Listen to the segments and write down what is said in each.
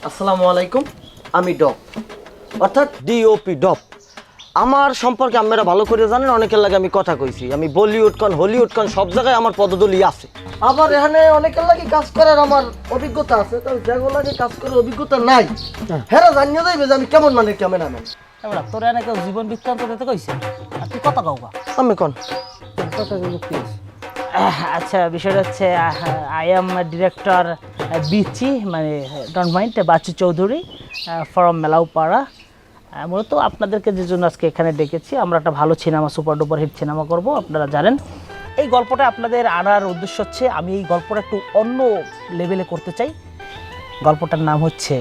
আসসালামু আলাইকুম, আমি ডপ অর্থাৎ ডিওপি ডপ। আমার সম্পর্কে আপনারা ভালো করে জানেন, অনেকের লাগে আমি কথা কইছি। আমি বলিউড কন হলিউড কন সব জায়গায় আমার পদদলি আছে। আবার এখানে অনেকের লাগে কাজ করার আমার অভিজ্ঞতা আছে, তবে যেগুলো লাগে কাজ করার অভিজ্ঞতা নাই হেরা জানিয়ে যাইবে যে আমি কেমন মানে ক্যামেরাম্যান। এবার তোর এনে কেউ জীবন বৃত্তান্ত দিতে কইছে আর তুই কথা কাউকা আমি কন কথা বলবো প্লিজ। আচ্ছা, বিষয়টা হচ্ছে আই এম ডিরেক্টর বিচি, মানে don't mind, Bachchu Chowdhury from Melaupara. মূলত আপনাদেরকে যে জন্য আজকে এখানে ডেকেছি, আমরা একটা ভালো cinema, super duper hit cinema করব, আপনারা জানেন। এই গল্পটা আপনাদের আনার উদ্দেশ্য হচ্ছে আমি এই গল্পটা একটু অন্য লেভেলে করতে চাই। গল্পটার নাম হচ্ছে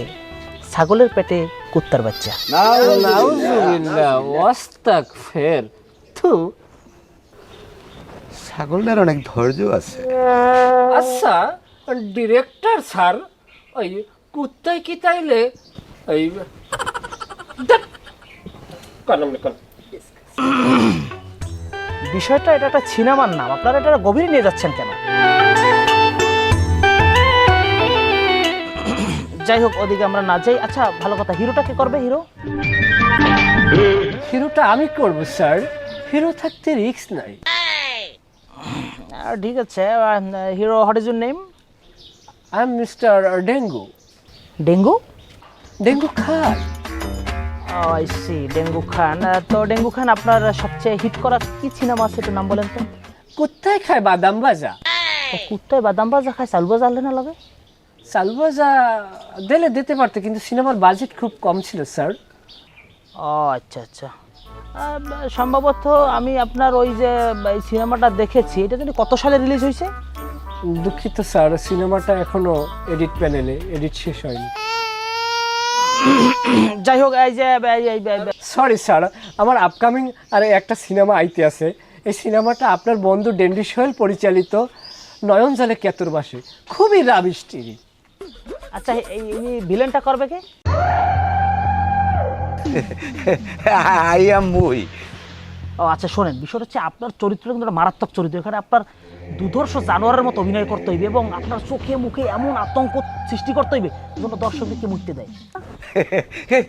ছাগলের পেটে কুত্তার বাচ্চা। নাউজুবিল্লাহ ওয়াস্তাগফির। তো ছাগলটার অনেক ধৈর্য আছে। আচ্ছা ডিরেক্টর স্যার, ওই কুত্তায় কি তাইলে ওই বিষয়টা এটা একটা সিনেমার নাম, আপনারা এটা গভীরে নিয়ে যাচ্ছেন কেন? যাই হোক, ওদিকে আমরা না যাই। আচ্ছা, ভালো কথা, হিরোটা কে করবে? হিরোটা আমি করব স্যার, হিরো থাকতে রিস্ক নাই। ঠিক আছে, hero, what is your name? I am mister dengue. Dengue? Dengue Khan. I see, dengue Khan. তো ডেঙ্গু খান, আপনার সবচেয়ে হিট করা কি সিনেমা আছে, একটু নাম বলেন তো। কুত্তায় খায় বাদাম ভাজা। তো কুত্তায় বাদাম ভাজা খায়, চাল ভাজা আনলে না লাগে? চাল ভাজা দিলে দিতে পারতো, কিন্তু সিনেমার বাজেট খুব কম ছিল স্যার। ও আচ্ছা আচ্ছা, সম্ভবত আমি আপনার ওই যে এই সিনেমাটা দেখেছি, এটা যদি কত সালে রিলিজ হয়েছে? দুঃখিত স্যার, সিনেমাটা এখনো এডিট প্যানেলে, এডিট শেষ হয়নি। যাই হোক, এই যে সরি স্যার, আমার আপকামিং আর একটা সিনেমা আইতে আছে। এই সিনেমাটা আপনার বন্ধু ডেন্ডি সোহেল পরিচালিত, নয়ন জলে কেতুর বাসে, খুবই রাবিষ্টি। আচ্ছা, এই ভিলেনটা করবে কে? আই এম মুই। ও আচ্ছা, শোনেন, বিষয়টা হচ্ছে আপনার চরিত্র কিন্তু একটা মারাত্মক চরিত্র। এখানে আপনার দুধর্ষ জানোয়ারের মতো অভিনয় করতে হইবে এবং আপনার চোখে মুখে এমন আতঙ্ক সৃষ্টি করতে হইবে যেন দর্শকদেরকে মুক্তি দেয়।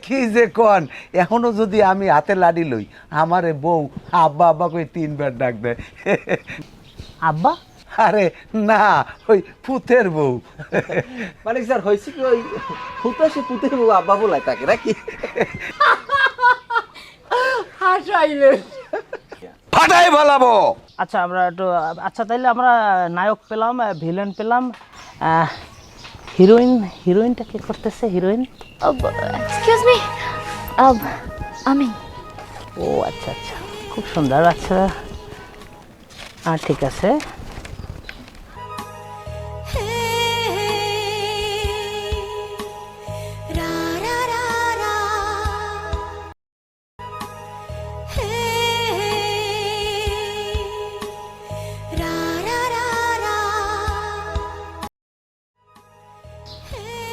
কি যে কন, এখনো যদি আমি হাতে লাড়ি লই, আমারে বউ আব্বা আব্বা কই 3 বার ডাক দেয়। আব্বা? আরে না, ওই পুতের বউ। মানে স্যার হয়েছে কি, ওই ফুটা সে পুতের বউ আব্বা বলায় তাকে নাকি? ফাটাই বলাবো। আচ্ছা, আমরা একটু, আচ্ছা তাইলে আমরা নায়ক পেলাম, ভিলেন পেলাম, হিরোইনটা কে করতেছে? হিরোইন? এক্সকিউজ মি, আমি। ও আচ্ছা আচ্ছা, খুব সুন্দর। আচ্ছা ঠিক আছে,